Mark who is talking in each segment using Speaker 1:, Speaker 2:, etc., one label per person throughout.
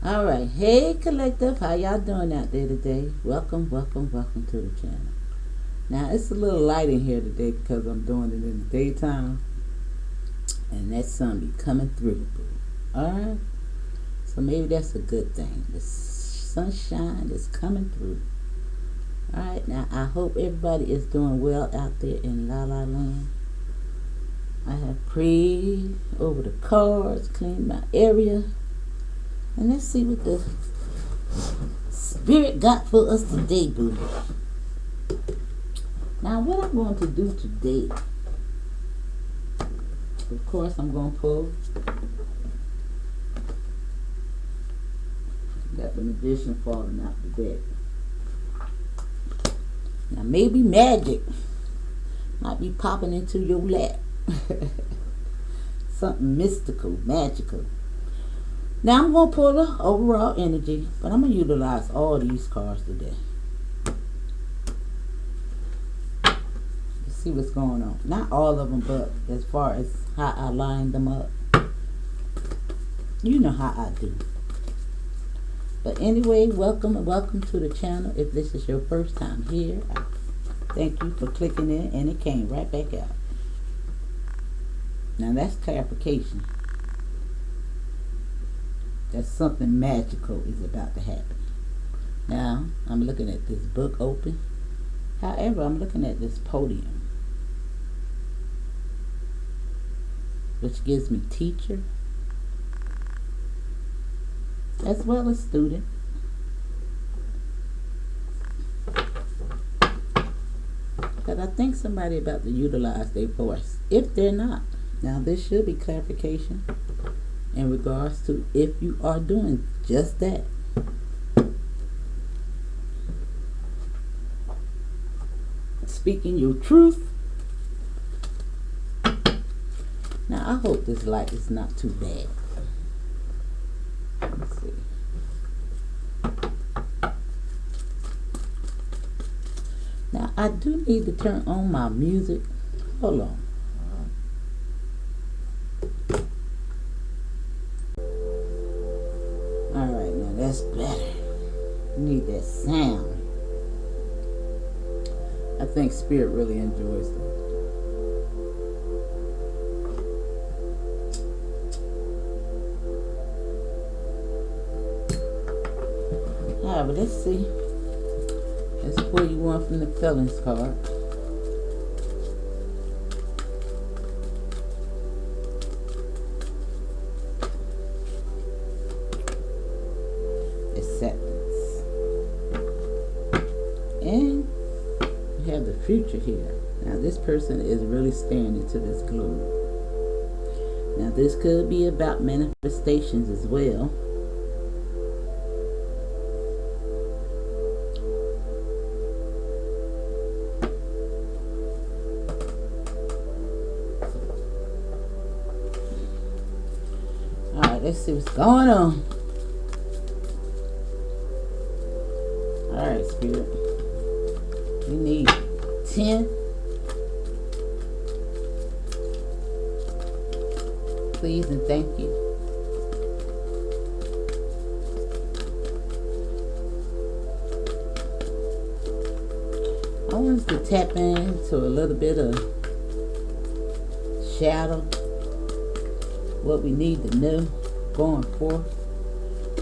Speaker 1: All right, hey collective, how y'all doing out there today? Welcome, welcome, welcome to the channel. Now it's a little light in here today because I'm doing it in the daytime, and that sun be coming through. All right, so maybe that's a good thing. The sunshine is coming through. All right, now I hope everybody is doing well out there in La La Land. I have prayed over the cars, cleaned my area, and let's see what the Spirit got for us today, boo. Now, what I'm going to do today, of course, I'm going to pull. Got the magician falling out the deck. Now, maybe magic might be popping into your lap. Something mystical, magical. Now, I'm going to pull the overall energy, but I'm going to utilize all these cards today. Let's see what's going on. Not all of them, but as far as how I line them up. You know how I do. But anyway, welcome and welcome to the channel. If this is your first time here, I thank you for clicking in, and it came right back out. Now that's clarification. That something magical is about to happen. Now, I'm looking at this book open. However, I'm looking at this podium, which gives me teacher as well as student. But I think somebody about to utilize their voice. If they're not, now this should be clarification in regards to if you are doing just that. Speaking your truth. Now I hope this light is not too bad. Let's see. Now I do need to turn on my music. Hold on. Alright, now that's better. You need that sound. I think Spirit really enjoys that. Alright, but let's see. Let's pull you one from the feelings card. Acceptance. And you have the future here. Now this person is really staring into this globe. Now this could be about manifestations as well. Alright, let's see what's going on. Alright, Spirit. We need 10. Please and thank you. I want us to tap into a little bit of shadow. What we need to know going forth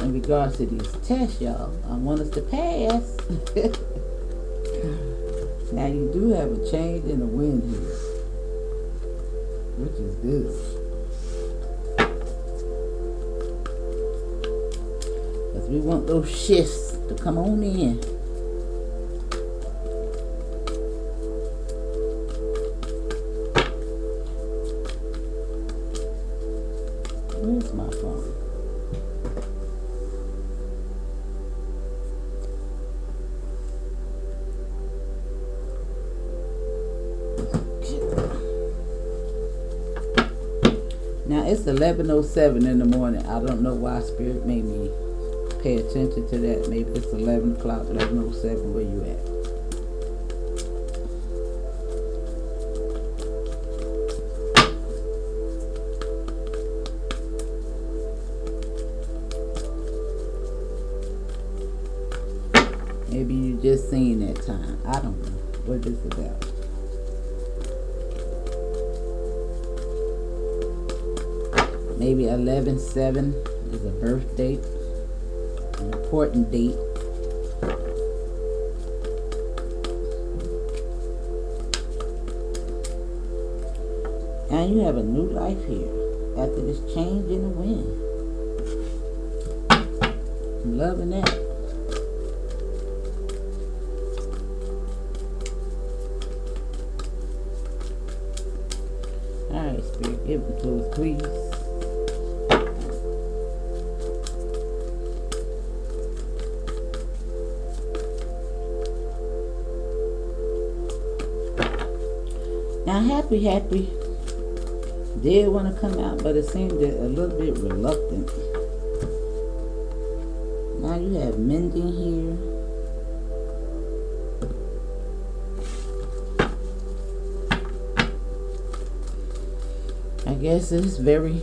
Speaker 1: in regards to these tests, y'all. I want us to pass. Now you do have a change in the wind here, which is good. Because we want those shifts to come on in. Where's my phone? Now it's 11:07 in the morning. I don't know why Spirit made me pay attention to that. Maybe it's 11 o'clock, 11:07. Where you at? Maybe you just seen that time. I don't know what this is about. Maybe 11/7 is a birth date, an important date. And you have a new life here after this change in the wind. I'm loving that. Alright, Spirit, give it to us, please. Now, happy did want to come out, but it seemed a little bit reluctant. Now you have mending here. I guess it's very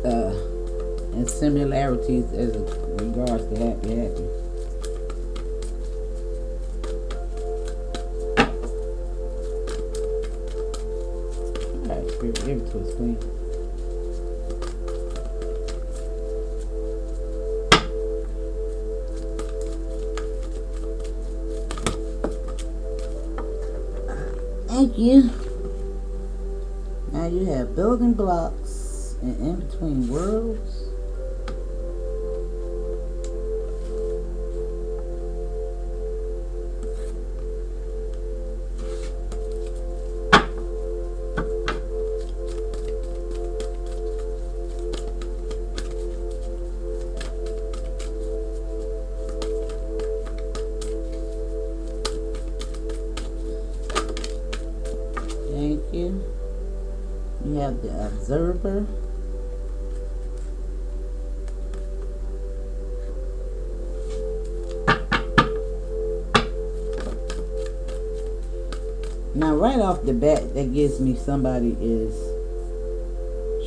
Speaker 1: in similarities as regards to happy. Alright, Spirit, give it to us, please. Thank you. Now you have building blocks and in between worlds. Thank you. You have the observer. Now, right off the bat, that gives me somebody is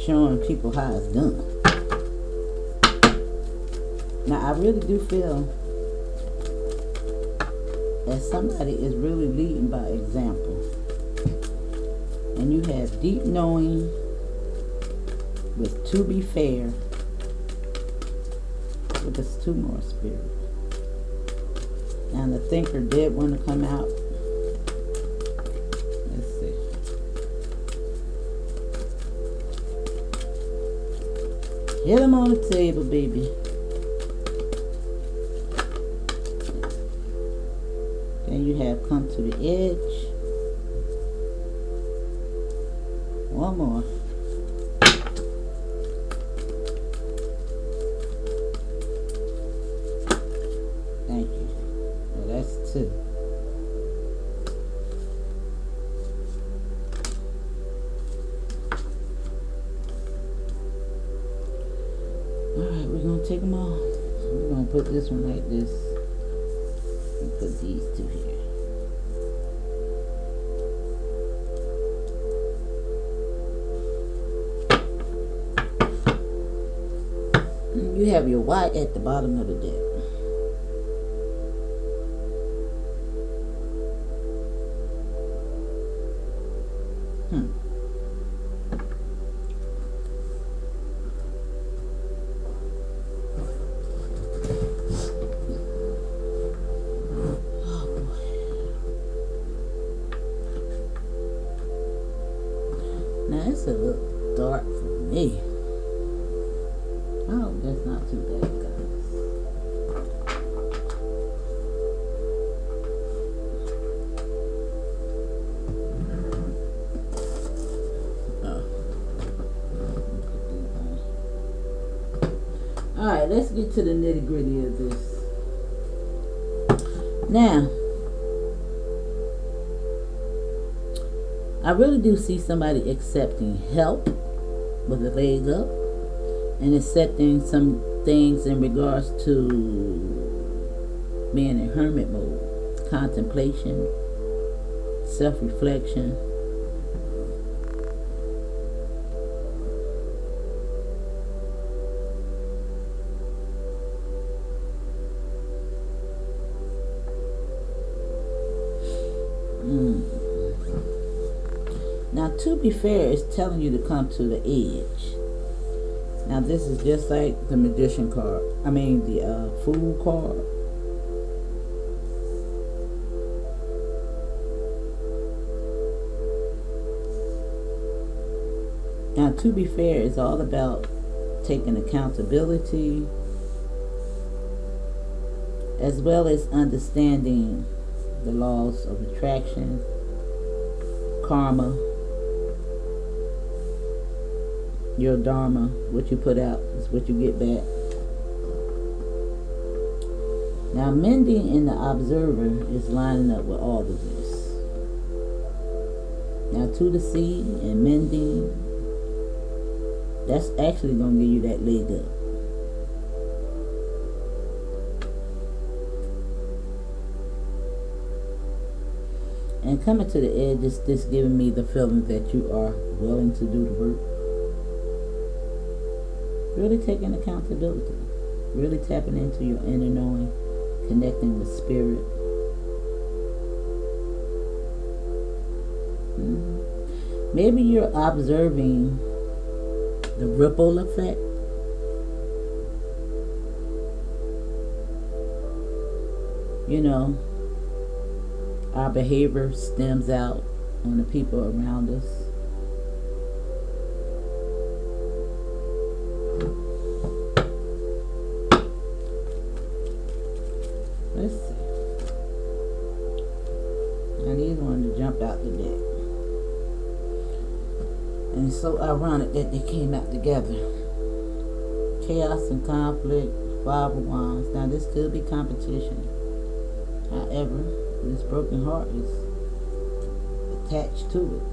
Speaker 1: showing people how it's done. Now, I really do feel that somebody is really leading by example. And you have deep knowing with to be fair. With this two more, Spirit. And the thinker did want to come out. Let's see. Hit them on the table, baby. Then you have come to the edge. One more. Thank you. Well, that's two. Alright, we're going to take them all. We're going to put this one like this. And put these two here. You have your white at the bottom of the deck. Oh boy. Now it's a little dark for me. I hope that's not too bad, guys. Alright, let's get to the nitty gritty of this. Now, I really do see somebody accepting help with a leg up. And accepting some things in regards to being in hermit mode, contemplation, self-reflection. to be fair, it's telling you to come to the edge. Now, this is just like the magician card. I mean, the fool card. Now, to be fair, is all about taking accountability as well as understanding the laws of attraction, karma, your dharma. What you put out is what you get back. Now, mending in the observer is lining up with all of this. Now, to the seed and mending, that's actually going to give you that leg up. And coming to the edge is just giving me the feeling that you are willing to do the work. Really taking accountability. Really tapping into your inner knowing. Connecting with spirit. Maybe you're observing the ripple effect. You know, our behavior stems out on the people around us. Let's see. I need one to jump out the deck. And it's so ironic that they came out together. Chaos and conflict, Five of Wands. Now this could be competition. However, this broken heart is attached to it.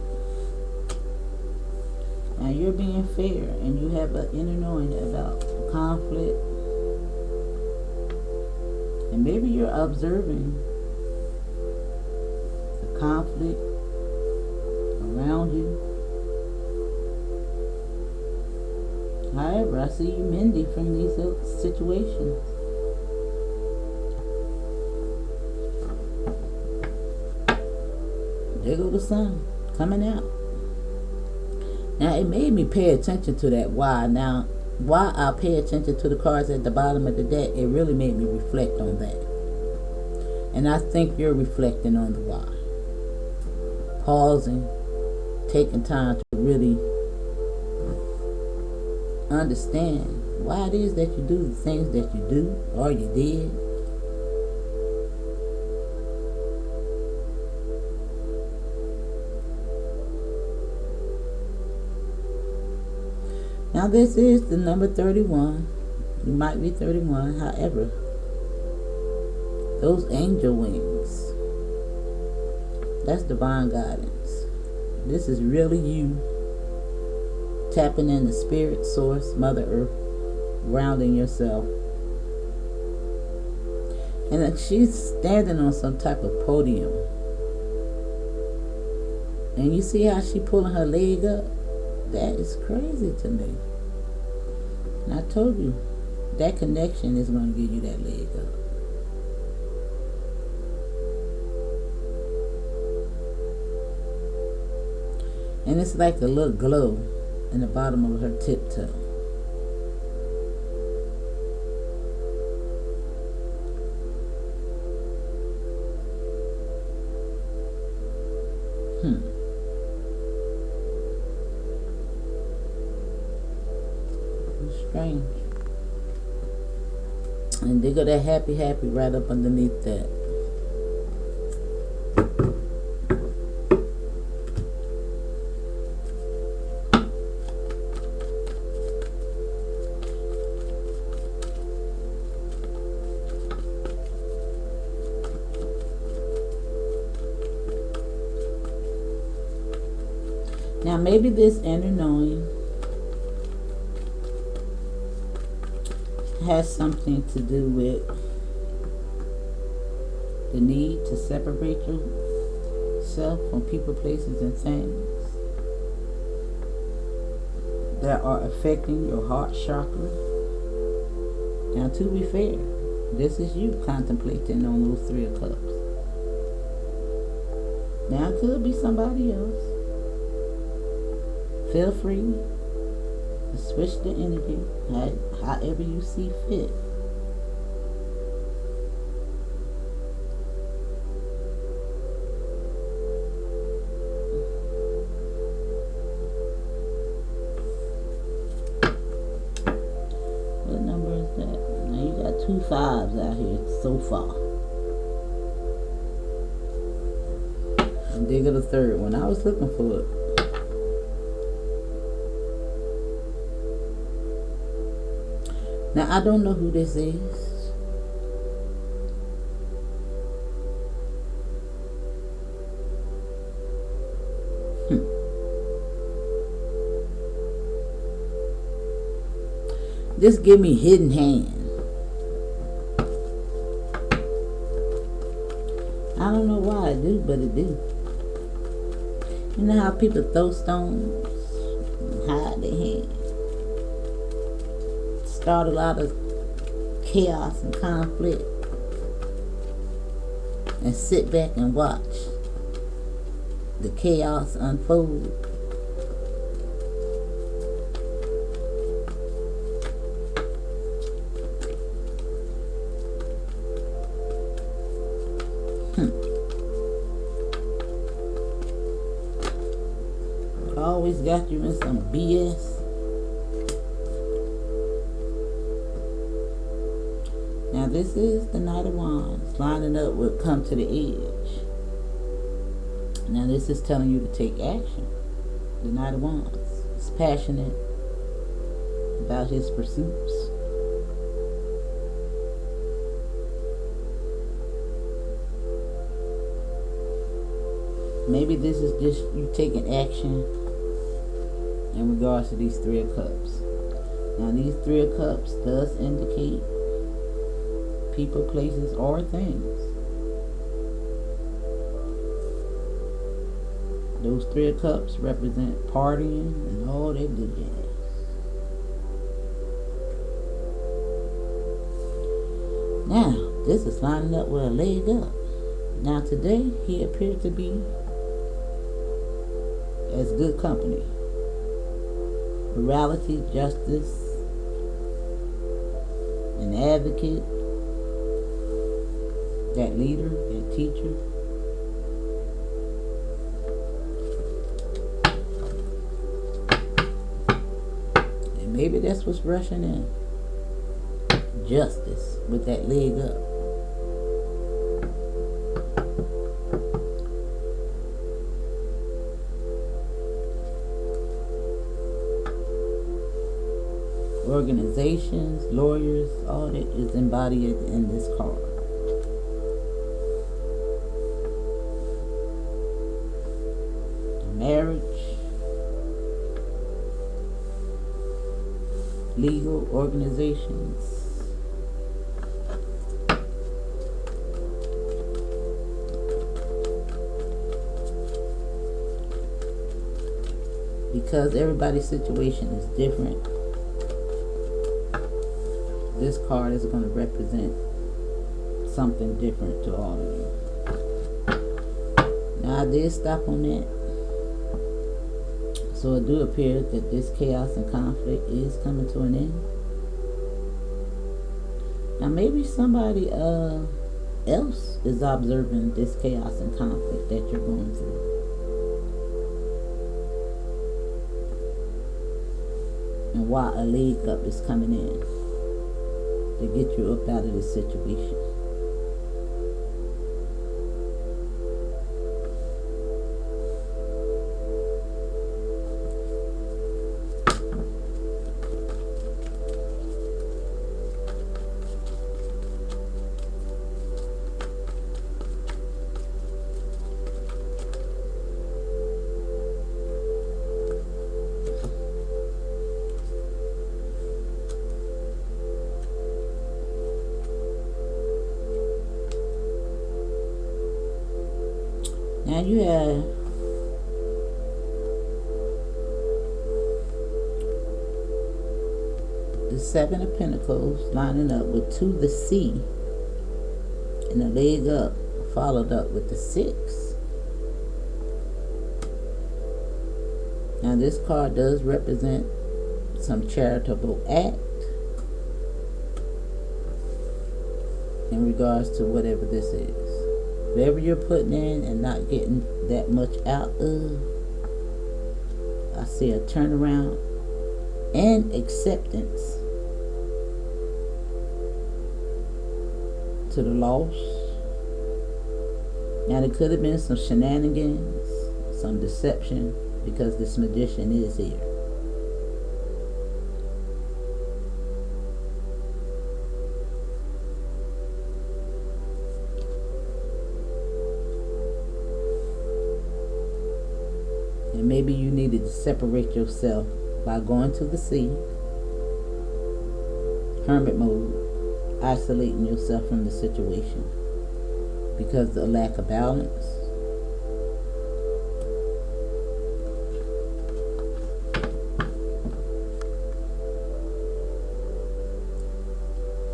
Speaker 1: Now you're being fair and you have an inner knowing about conflict. And maybe you're observing the conflict around you. However, I see you mending from these situations. There go the sun coming out. Now, it made me pay attention to that why. Now, why I pay attention to the cards at the bottom of the deck, it really made me reflect on that. And I think you're reflecting on the why. Pausing, taking time to really understand why it is that you do the things that you do or you did. Now this is the number 31. You might be 31. However, those angel wings, that's divine guidance. This is really you tapping in the spirit, source, Mother Earth, grounding yourself. And then she's standing on some type of podium. And you see how she pulling her leg up? That is crazy to me. And I told you, that connection is going to give you that leg up. And it's like a little glow in the bottom of her tiptoe. Strange. And they got that happy right up underneath that. Now maybe this inner knowing has something to do with the need to separate yourself from people, places, and things that are affecting your heart chakra. Now, to be fair, this is you contemplating on those Three of Cups. Now, it could be somebody else. Feel free to switch the energy however you see fit. What number is that? Now you got 2 5s out here so far. And dig of the third one. I was looking for it. Now I don't know who this is. Just give me hidden hand. I don't know why it do, but it do. You know how people throw stones and hide their hand? Start a lot of chaos and conflict. And sit back and watch the chaos unfold. Always got you in some BS. Now this is the Knight of Wands lining up with Come to the Edge. Now this is telling you to take action. The Knight of Wands is passionate about his pursuits. Maybe this is just you taking action in regards to these 3 of Cups. Now these 3 of Cups does indicate people, places, or things. Those 3 of Cups represent partying and all that good jazz. Now, this is lining up with a leg up. Now today, he appeared to be as good company. Morality, justice, an advocate, that leader, that teacher. And maybe that's what's rushing in. Justice with that leg up. Organizations, lawyers, all that is embodied in this card. Marriage, legal organizations, because everybody's situation is different. This card is going to represent something different to all of you. Now I did stop on that. So it do appear that this chaos and conflict is coming to an end. Now maybe somebody else is observing this chaos and conflict that you're going through. And why a leg up is coming in to get you up out of this situation. Now you have the 7 of Pentacles lining up with 2 the sea and a leg up followed up with the 6. Now this card does represent some charitable act in regards to whatever this is. Whatever you're putting in and not getting that much out of, I see a turnaround and acceptance to the loss. Now there could have been some shenanigans, some deception, because this magician is here. And maybe you needed to separate yourself by going to the sea, hermit mode, isolating yourself from the situation because of the lack of balance.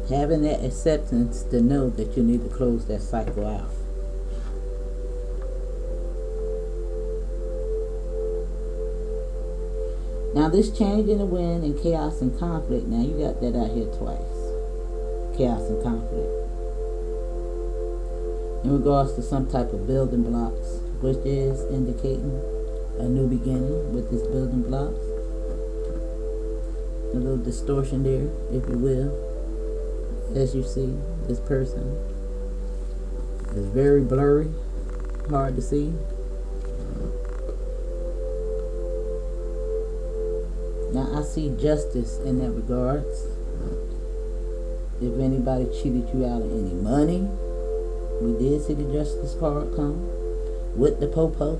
Speaker 1: Having that acceptance to know that you need to close that cycle out. Now this change in the wind and chaos and conflict, now you got that out here twice. Chaos and conflict. In regards to some type of building blocks, which is indicating a new beginning with this building blocks. A little distortion there, if you will. As you see, this person is very blurry, hard to see. Now I see justice in that regards. If anybody cheated you out of any money, we did see the justice card come with the popo,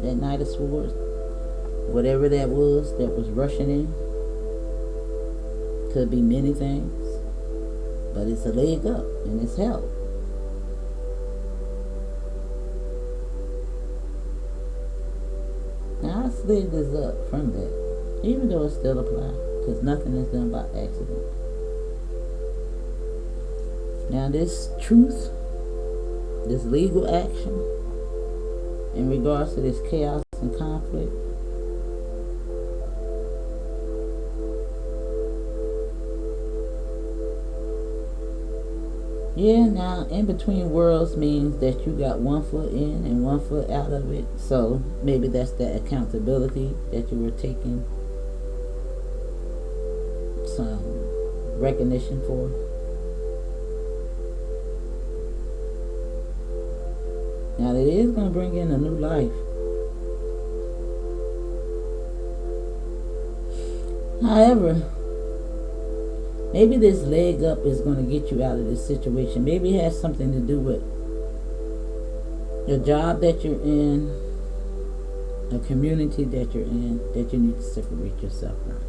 Speaker 1: that Knight of Swords, whatever that was rushing in. Could be many things, but it's a leg up and it's help. Now I slid this up from that, even though it still applies, because nothing is done by accident. Now this truth, this legal action in regards to this chaos and conflict, yeah, now in between worlds means that you got 1 foot in and 1 foot out of it. So maybe that's the accountability that you were taking some recognition for. Now it is going to bring in a new life. However, maybe this leg up is going to get you out of this situation. Maybe it has something to do with the job that you're in, the community that you're in, that you need to separate yourself from.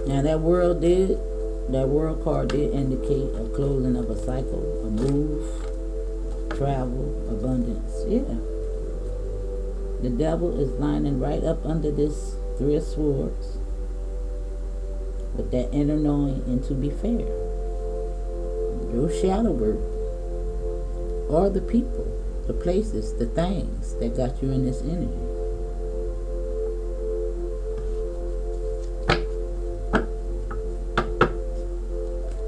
Speaker 1: Now that world card did indicate a closing of a cycle, a move, travel, abundance. Yeah. The devil is lining right up under this 3 of Swords with that inner knowing, and to be fair, your shadow work or the people, the places, the things that got you in this energy.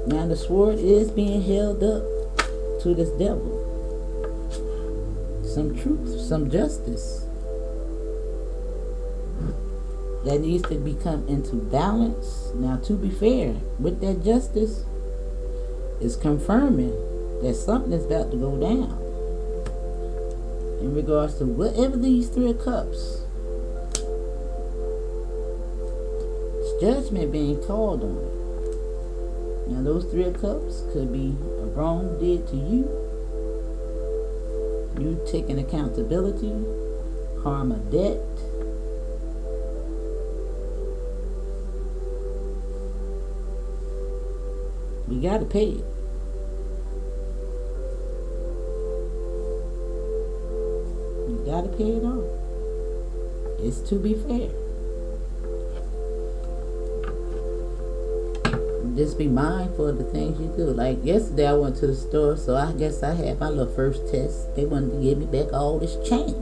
Speaker 1: Now the sword is being held up to this devil. Some truth, some justice that needs to become into balance. Now to be fair, with that justice is confirming that something is about to go down in regards to whatever these 3 of Cups. It's judgment being called on it. Now those 3 of Cups could be a wrong did to you, you taking accountability, karma, debt. We gotta pay it. You gotta pay it off. It's to be fair. Just be mindful of the things you do. Like yesterday, I went to the store, so I guess I had my little first test. They wanted to give me back all this change.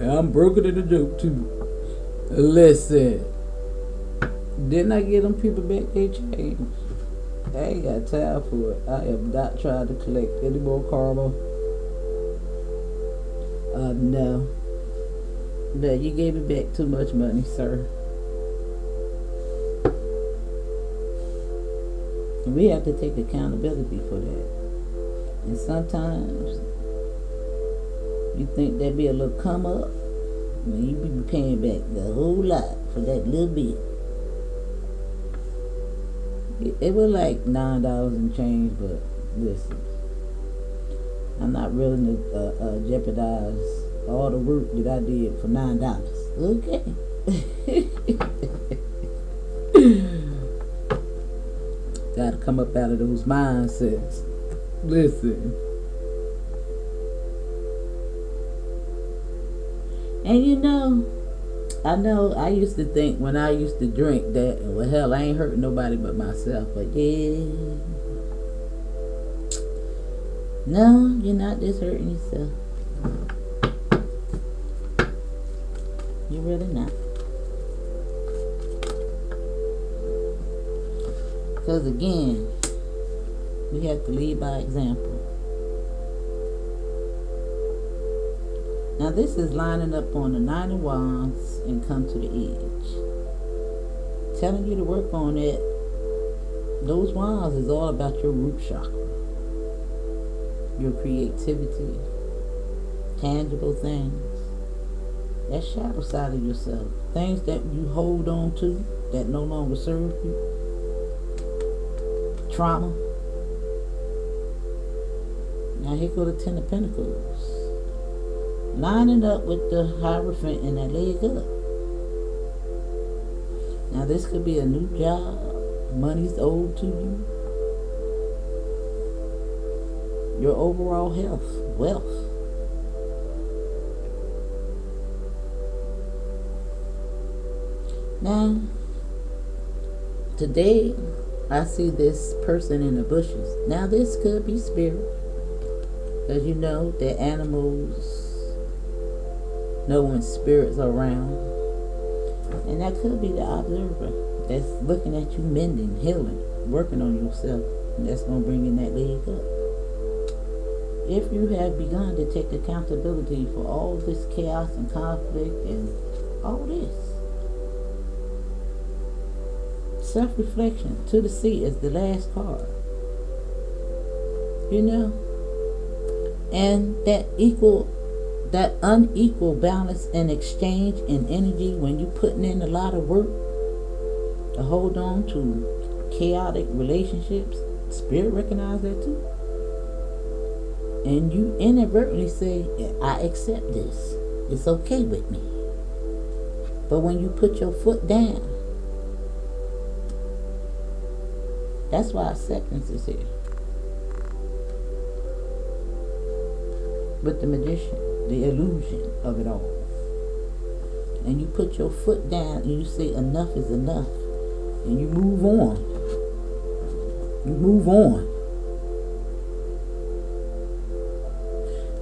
Speaker 1: And I'm broken in the joke too. Listen, didn't I give them people back their change? I ain't got time for it. I am not trying to collect any more karma. No. No, you gave me back too much money, sir. We have to take accountability for that. And sometimes you think that'd be a little come up when you be paying back the whole lot for that little bit. It was like $9 and change, but listen, I'm not willing to jeopardize all the work that I did for $9. Okay. Gotta come up out of those mindsets. Listen. And I know I used to think when I used to drink that, well, hell, I ain't hurting nobody but myself. But yeah. No, you're not just hurting yourself. You're really not. Because again, we have to lead by example. Now this is lining up on the 9 of Wands and come to the edge. Telling you to work on it. Those wands is all about your root chakra. Your creativity. Tangible things. That shadow side of yourself. Things that you hold on to that no longer serve you. Trauma. Now here go the 10 of Pentacles. Lining up with the Hierophant and that leg up. Now this could be a new job. Money's owed to you. Your overall health, wealth. Now, today I see this person in the bushes. Now this could be spirit. Because you know that animals know when spirits are around. And that could be the observer that's looking at you mending, healing, working on yourself. And that's going to bring in that leg up. If you have begun to take accountability for all this chaos and conflict and all this. Self-reflection to the sea is the last card. You know? And that unequal balance and exchange in energy when you're putting in a lot of work to hold on to chaotic relationships, spirit recognize that too. And you inadvertently say, I accept this. It's okay with me. But when you put your foot down, that's why acceptance is here. With the Magician, the illusion of it all. And you put your foot down and you say enough is enough. And you move on. You move on.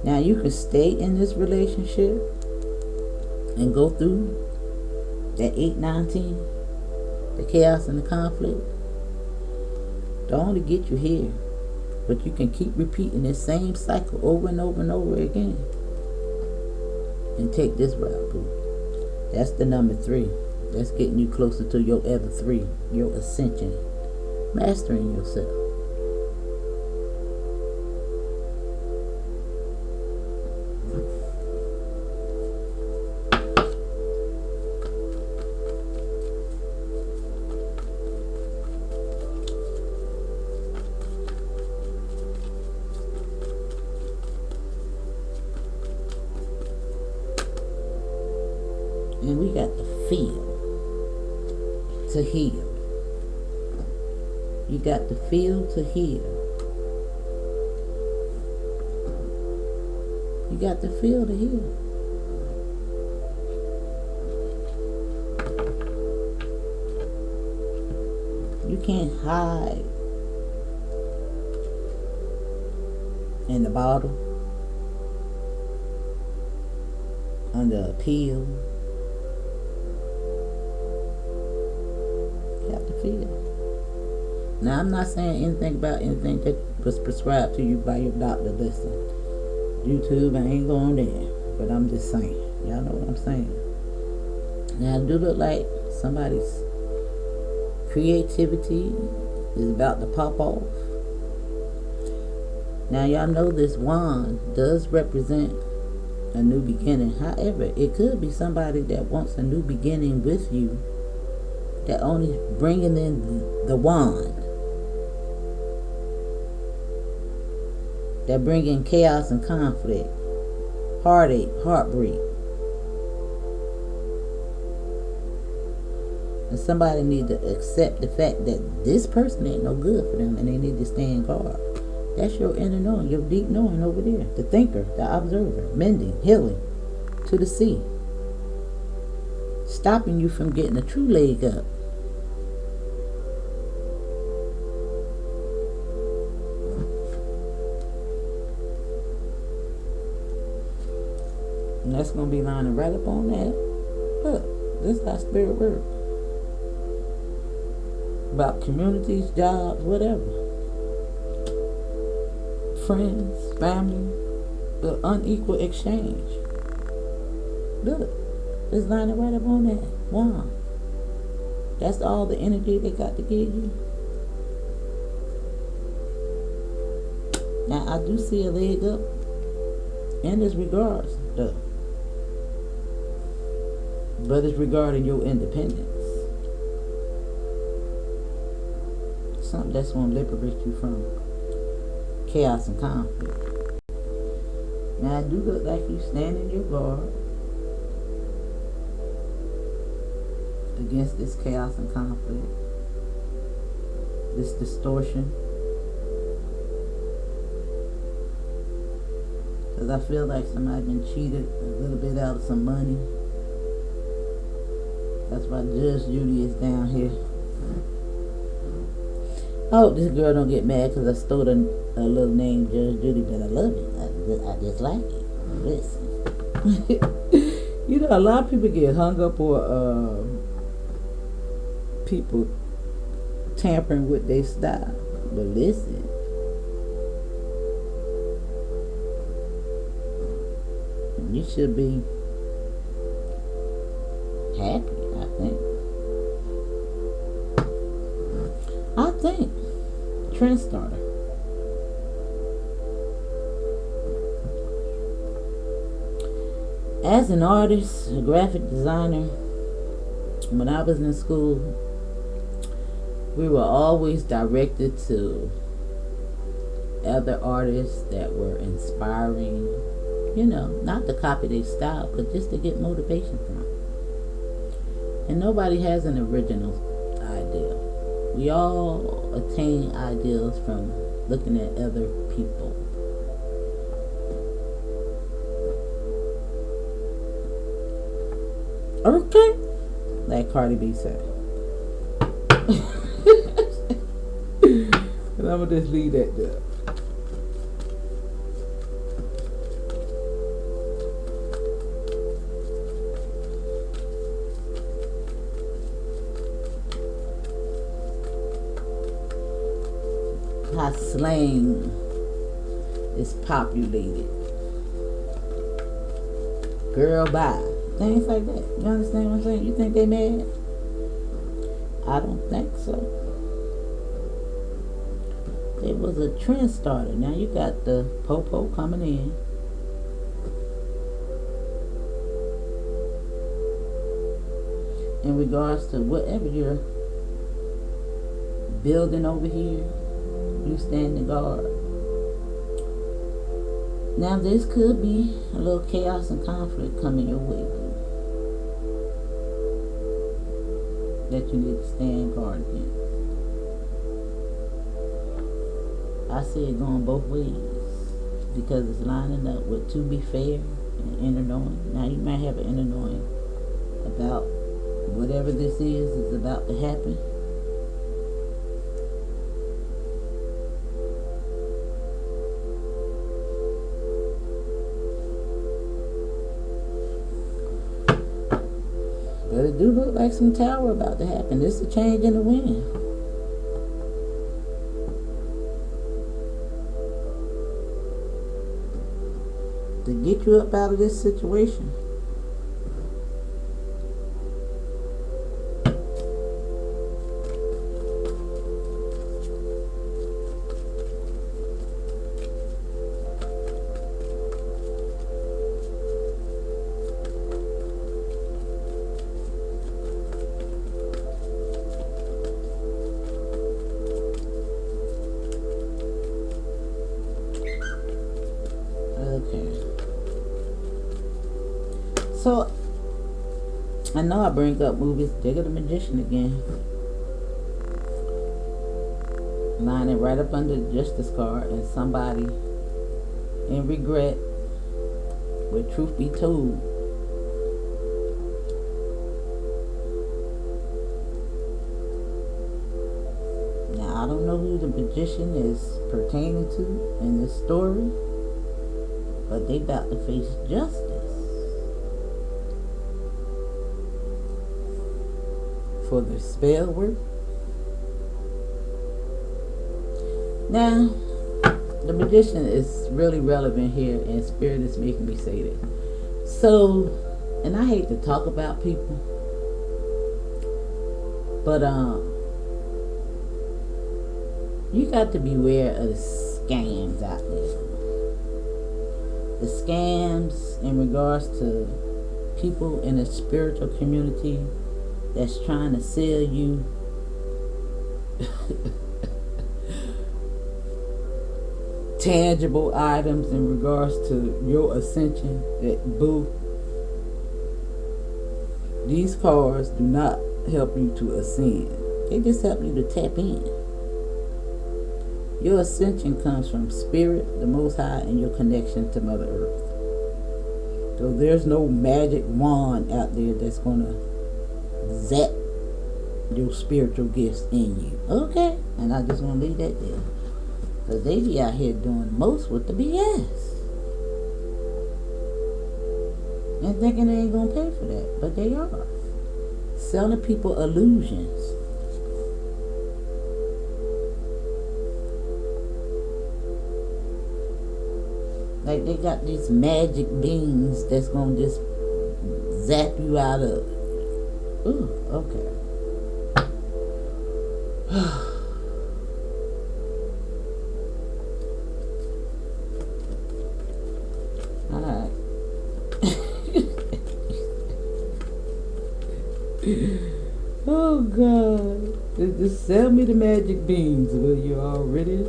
Speaker 1: Now you can stay in this relationship and go through that 8, 9, 10, the chaos and the conflict. Don't only get you here, but you can keep repeating this same cycle over and over and over again. And take this route, boo. That's the number 3. That's getting you closer to your ever 3, your ascension, mastering yourself. And we got to feel to heal. You got to feel to heal. You got to feel to heal. You can't hide in the bottle, under a pill. You have to feel. Now, I'm not saying anything about anything that was prescribed to you by your doctor. Listen, YouTube, I ain't going there. But I'm just saying. Y'all know what I'm saying. Now, it do look like somebody's creativity is about to pop off. Now, y'all know this wand does represent a new beginning. However, it could be somebody that wants a new beginning with you, that only bringing in the wand, that bring in chaos and conflict, heartache, heartbreak. And somebody need to accept the fact that this person ain't no good for them, and they need to stand guard. That's your inner knowing, your deep knowing over there. The thinker, the observer, mending, healing to the sea. Stopping you from getting a true leg up. And that's going to be lining right up on that. Look, this is how spirit works. About communities, jobs, whatever. Friends, family, the unequal exchange. Look, it's lining right up on that. Wow. That's all the energy they got to give you. Now, I do see a leg up in this regards, though. But it's regarding your independence. Something that's going to liberate you from chaos and conflict. Now, I do look like you standing your guard against this chaos and conflict, this distortion. Because I feel like somebody been cheated a little bit out of some money. That's why Judge Judy is down here. I hope this girl don't get mad because I stole a little name, Judge Judy, but I love it. I just like it. Listen. You know, a lot of people get hung up on people tampering with their style. But listen. You should be happy, I think. Trend starter. As an artist, a graphic designer, when I was in school, we were always directed to other artists that were inspiring, you know, not to copy their style, but just to get motivation from. And nobody has an original idea. We all attain ideals from looking at other people. Okay, like Cardi B said. And I'm gonna just leave that there. How slang is populated. Girl, bye. Things like that. You understand what I'm saying? You think they mad? I don't think so. It was a trend starter. Now you got the popo coming in. In regards to whatever you're building over here, you stand in guard. Now this could be a little chaos and conflict coming your way, that you need to stand guard against. I see it going both ways. because it's lining up with to be fair and inner knowing. Now you might have an inner knowing about whatever this is about to happen. But it do look like some tower about to happen. This is a change in the wind. To get you up out of this situation. Okay. So, I know I bring up movies. They got the Magician again. Lining right up under the Justice card, and somebody in regret, but truth be told, now I don't know who the Magician is pertaining to in this story, but they about to face justice for their spell work. Now, the Magician is really relevant here, and Spirit is making me say that. So, and I hate to talk about people, but you got to beware of the scams out there. The scams in regards to people in the spiritual community that's trying to sell you tangible items in regards to your ascension. That boo, these cards do not help you to ascend. They just help you to tap in. Your ascension comes from Spirit, the Most High, and your connection to Mother Earth. So there's no magic wand out there that's gonna zap your spiritual gifts in you. Okay? And I just want to leave that there. Because they be out here doing most with the BS. And thinking they ain't gonna pay for that. But they are. Selling people illusions. Like they got these magic beans that's gonna just zap you out of. Ooh, okay. Alright. Oh God. Just sell me the magic beans, will you already?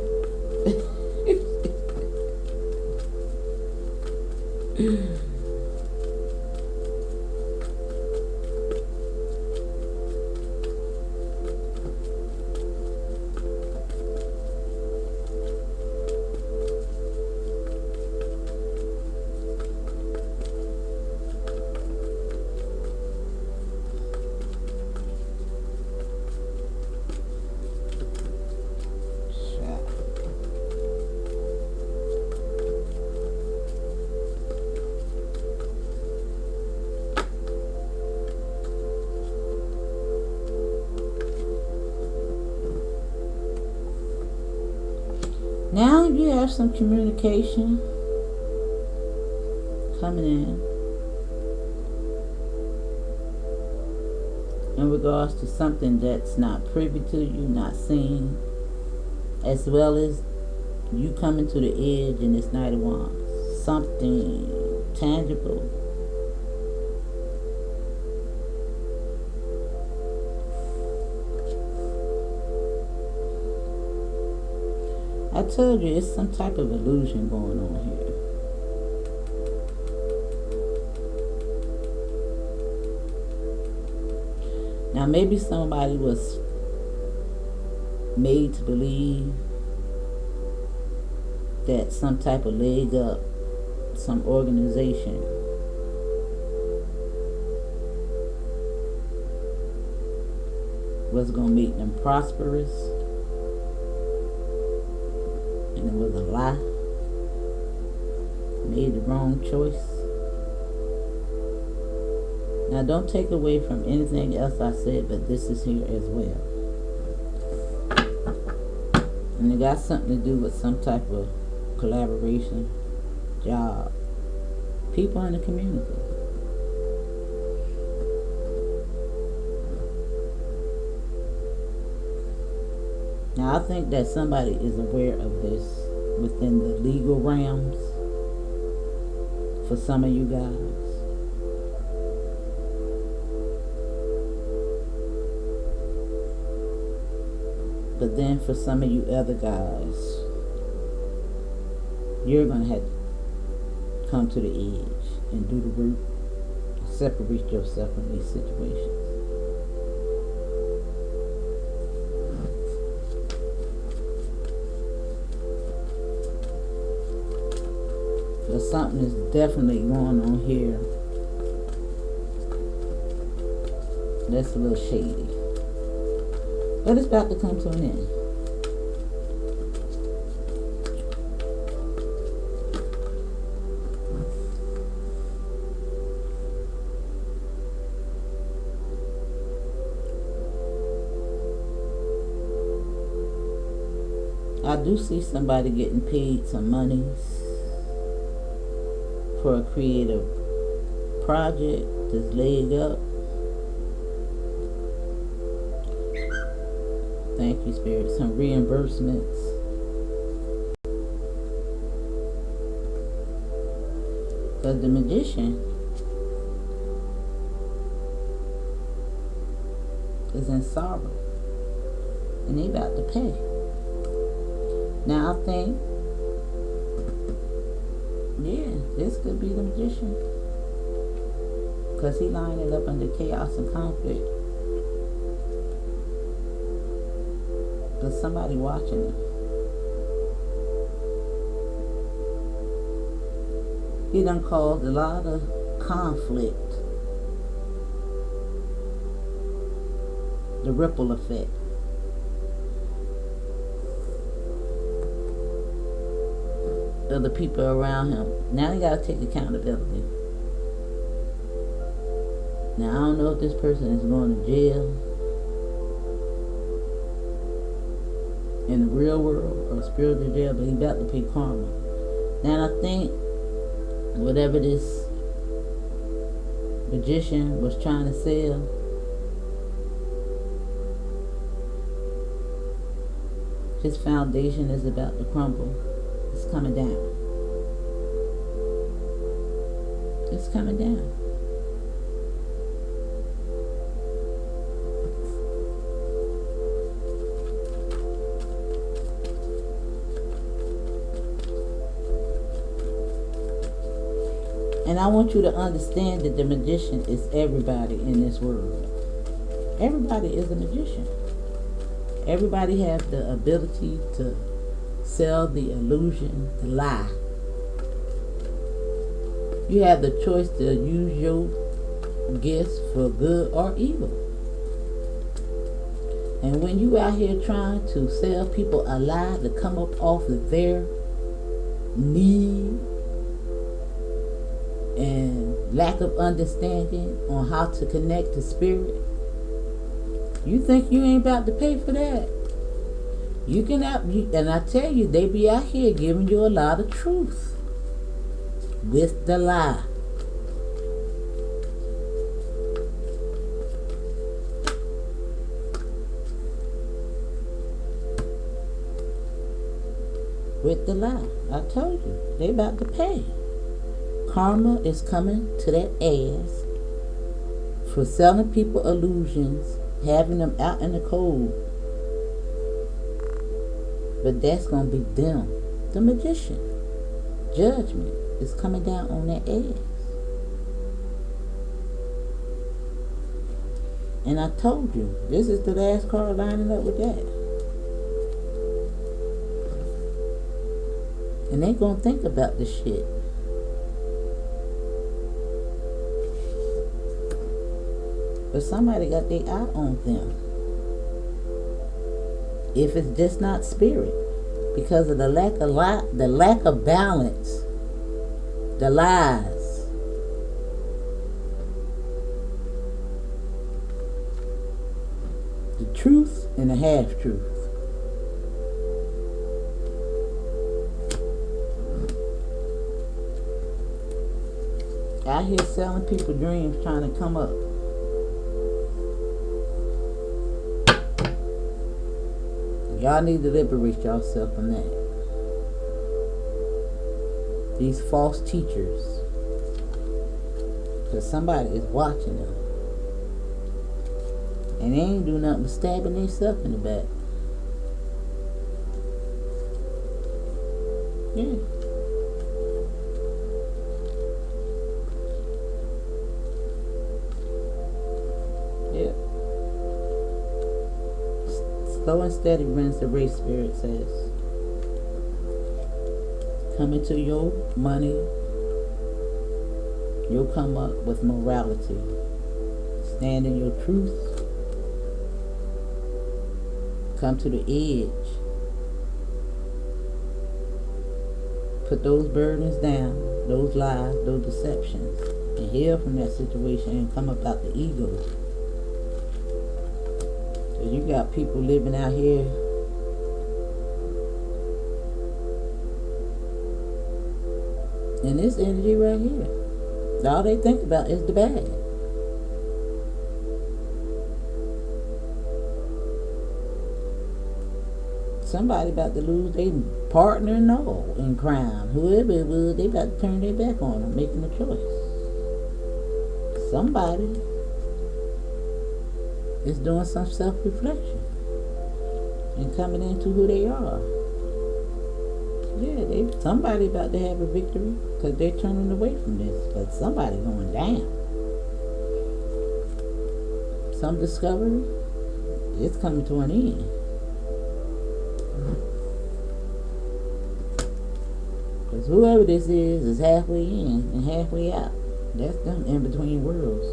Speaker 1: Now you have some communication coming in regards to something that's not privy to you, not seen, as well as you coming to the edge in this Knight of Wands. Something tangible. I told you it's some type of illusion going on here. Now maybe somebody was made to believe that some type of leg up, some organization was going to make them prosperous, and it was a lie. Made the wrong choice. Now, don't take away from anything else I said, but this is here as well. And it got something to do with some type of collaboration, job, people in the community. Now, I think that somebody is aware of this within the legal realms for some of you guys. But then for some of you other guys, you're going to have to come to the edge and do the work, separate yourself from these situations. But something is definitely going on here that's a little shady. But it's about to come to an end. I do see somebody getting paid some monies for a creative project that's laid up. Thank you, Spirit. Some reimbursements. Because the magician is in sorrow. And he about to pay. Now I think, yeah, this could be the magician. Because he lined it up under chaos and conflict. There's somebody watching him. He done caused a lot of conflict. The ripple effect. Other people around him. Now he gotta take accountability. Now I don't know if this person is going to jail in the real world or spiritual jail, but he about to pay karma. Now I think whatever this magician was trying to sell, his foundation is about to crumble. It's coming down. It's coming down. And I want you to understand that the magician is everybody in this world. Everybody is a magician. Everybody has the ability to sell the illusion, the lie. You have the choice to use your gifts for good or evil. And when you out here trying to sell people a lie to come up off of their need and lack of understanding on how to connect to spirit, you think you ain't about to pay for that? You can and I tell you, they be out here giving you a lot of truth with the lie. With the lie. I told you, they about to pay. Karma is coming to that ass for selling people illusions, having them out in the cold. But that's going to be them, the magician. Judgment is coming down on that ass. And I told you, this is the last card lining up with that. And they gonna think about this shit. But somebody got their eye on them. If it's just not spirit. Because of the lack of balance. The lies. The truth and the half-truth. Out here selling people dreams, trying to come up. Y'all need to liberate yourself from that. These false teachers. Because somebody is watching them. And they ain't do nothing but stabbing themselves in the back. Yeah. Yeah. Slow and steady wins the race, Spirit says. Come into your money. You'll come up with morality. Stand in your truth. Come to the edge. Put those burdens down, those lies, those deceptions, and heal from that situation and come up out the ego. Because you got people living out here in this energy right here. All they think about is the bad. Somebody about to lose their partner in crime. Whoever it was, they about to turn their back on them, making a choice. Somebody is doing some self-reflection and coming into who they are. Yeah, somebody about to have a victory because they're turning away from this. But somebody going down. Some discovery, it's coming to an end. Because whoever this is halfway in and halfway out. That's them in between worlds.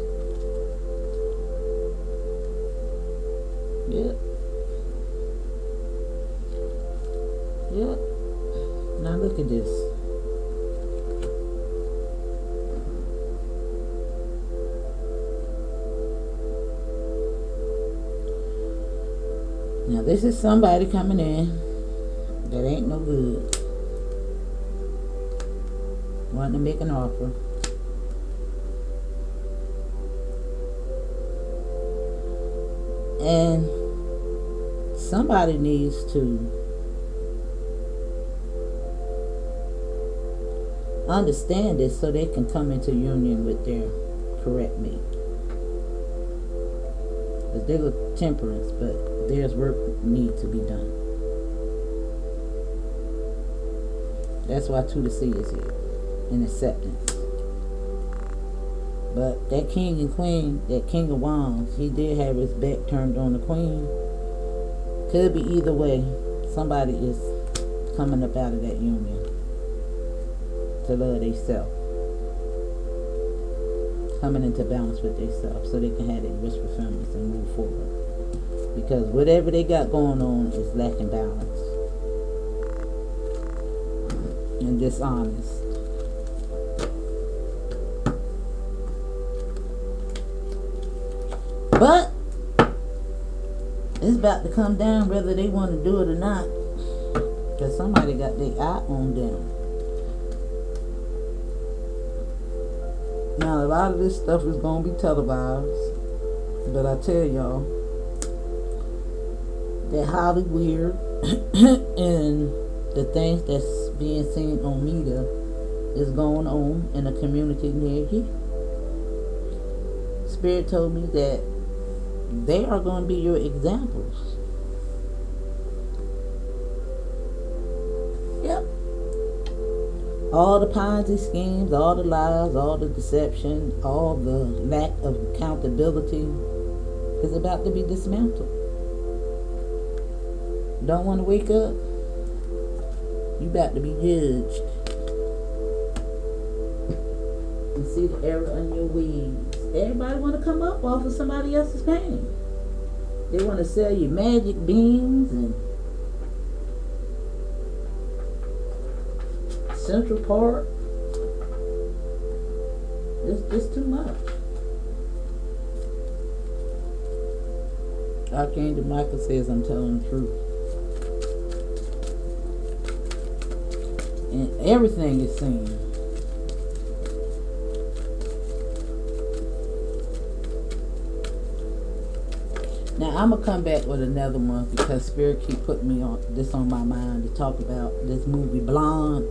Speaker 1: Yep. Yep. Now look at this. Now this is somebody coming in that ain't no good. Wanting to make an offer. And somebody needs to understand this so they can come into union with their correct mate. Because they look temperance, but there's work need to be done. That's why Two to See is here. In acceptance. But that king and queen, that king of wands, he did have his back turned on the queen. Could be either way. Somebody is coming up out of that union to love themselves. Coming into balance with themselves so they can have their wish fulfillments and move forward. Because whatever they got going on is lacking balance. And dishonest. But it's about to come down whether they want to do it or not. Because somebody got their eye on them. Now a lot of this stuff is going to be televised. But I tell y'all, that highly weird and the things that's being seen on media is going on in a community near here. Spirit told me that they are going to be your examples. Yep. All the Ponzi schemes, all the lies, all the deception, all the lack of accountability is about to be dismantled. Don't want to wake up? You about to be judged. And see the error in your ways. Everybody want to come up off of somebody else's pain. They want to sell you magic beans and Central Park. It's just too much. Archangel Michael says I'm telling the truth. And everything is seen. Now I'm gonna come back with another one because Spirit keep putting me on this on my mind to talk about this movie Blonde.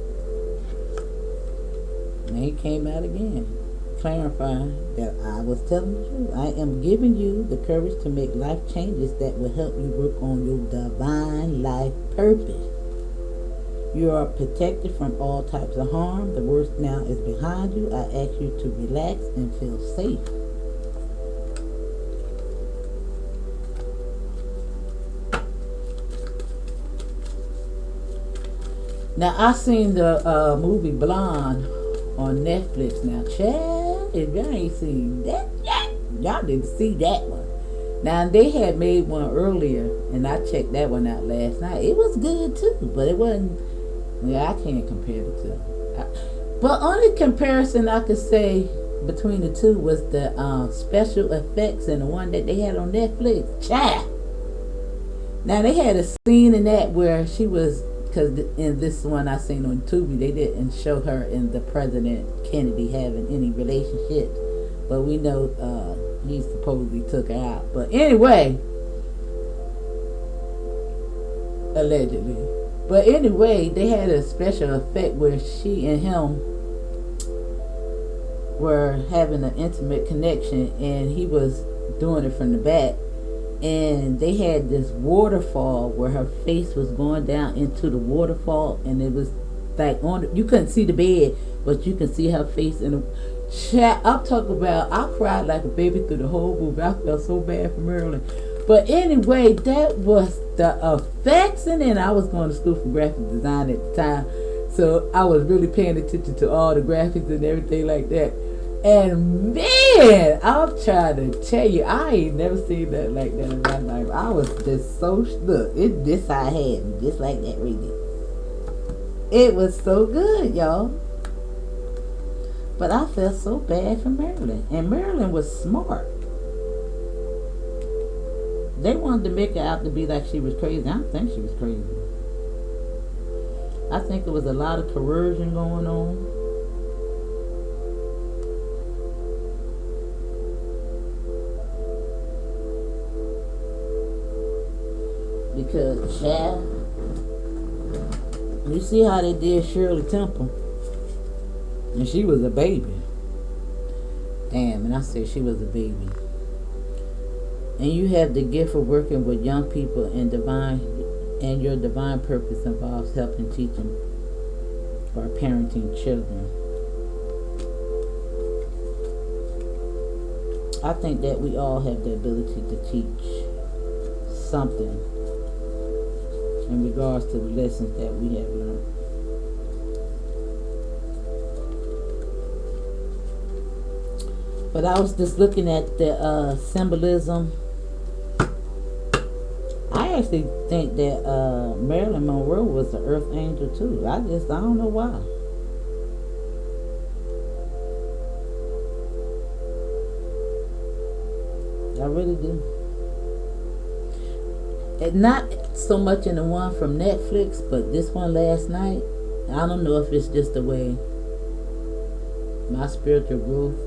Speaker 1: And he came out again, clarifying that I was telling the truth. I am giving you the courage to make life changes that will help you work on your divine life purpose. You are protected from all types of harm. The worst now is behind you. I ask you to relax and feel safe. Now, I seen the movie Blonde on Netflix. Now, child, if y'all ain't seen that yet, y'all didn't see that one. Now, they had made one earlier, and I checked that one out last night. It was good, too, but it wasn't, yeah, I can't compare the two. But only comparison I could say between the two was the special effects and the one that they had on Netflix. Child! Now, they had a scene in that where she was, because in this one I seen on Tubi, they didn't show her and the President Kennedy having any relationship, but we know he supposedly took her out. But anyway, allegedly. But anyway, they had a special effect where she and him were having an intimate connection, and he was doing it from the back. And they had this waterfall where her face was going down into the waterfall, and it was like you couldn't see the bed, but you could see her face in the chat. I'm talking about, I cried like a baby through the whole movie. I felt so bad for Marilyn. But anyway, that was the effects, and then I was going to school for graphic design at the time, so I was really paying attention to all the graphics and everything like that. And man, I'm trying to tell you, I ain't never seen that like that in my life. I was just so look. This I had me just like that reading. It was so good, y'all. But I felt so bad for Marilyn, and Marilyn was smart. They wanted to make her out to be like she was crazy. I don't think she was crazy. I think there was a lot of coercion going on. Because, child, you see how they did Shirley Temple, and she was a baby. Damn, and I said she was a baby. And you have the gift of working with young people, and your divine purpose involves helping, teaching, or parenting children. I think that we all have the ability to teach something in regards to the lessons that we have learned. But I was just looking at the symbolism. I actually think that Marilyn Monroe was an earth angel too. I don't know why. I really do. And not so much in the one from Netflix, but this one last night. I don't know if it's just the way my spiritual growth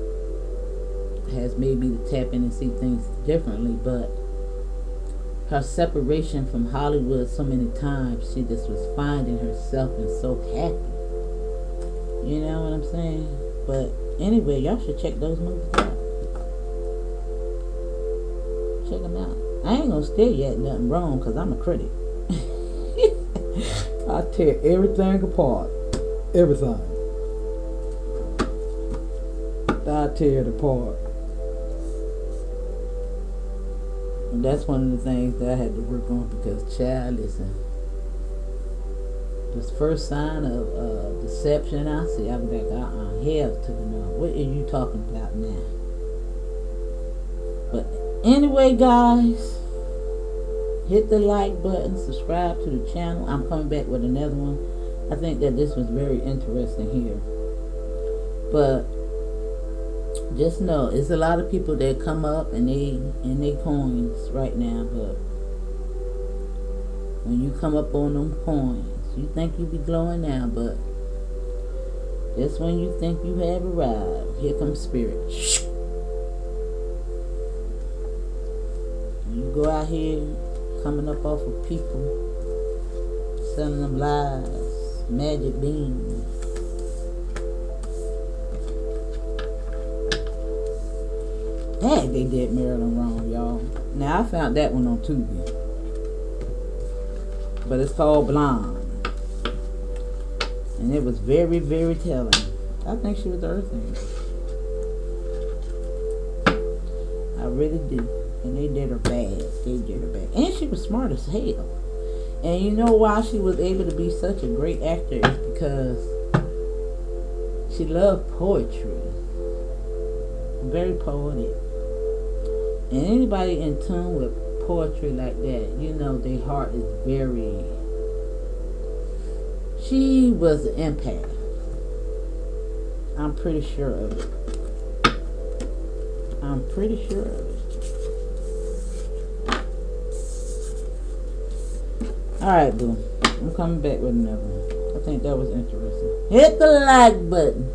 Speaker 1: has made me to tap in and see things differently, but her separation from Hollywood so many times, she just was finding herself and so happy. You know what I'm saying? But anyway, y'all should check those movies out. Check them out. I ain't gonna stay yet nothing wrong, because I'm a critic. I tear everything apart. Everything. I tear it apart. And that's one of the things that I had to work on, because, child, listen, the first sign of deception I see, I be like, hell to the no. What are you talking about now? But anyway, guys, hit the like button, subscribe to the channel. I'm coming back with another one. I think that this was very interesting here. But just know, it's a lot of people that come up and they coins right now, but when you come up on them coins, you think you be glowing now, but just when you think you have arrived, here comes spirit. You go out here coming up off of people, selling them lies, magic beans. Dang, they did Marilyn wrong, y'all. Now I found that one on Tubi, but it's called Blonde, and it was very, very telling. I think she was the Earth Angel. I really do. And they did her bad. They did her bad. And she was smart as hell. And you know why she was able to be such a great actor is because she loved poetry. Very poetic. And anybody in tune with poetry like that, you know their heart is very... She was an empath. I'm pretty sure of it. I'm pretty sure of it. Alright, boo. I'm coming back with another one. I think that was interesting. Hit the like button.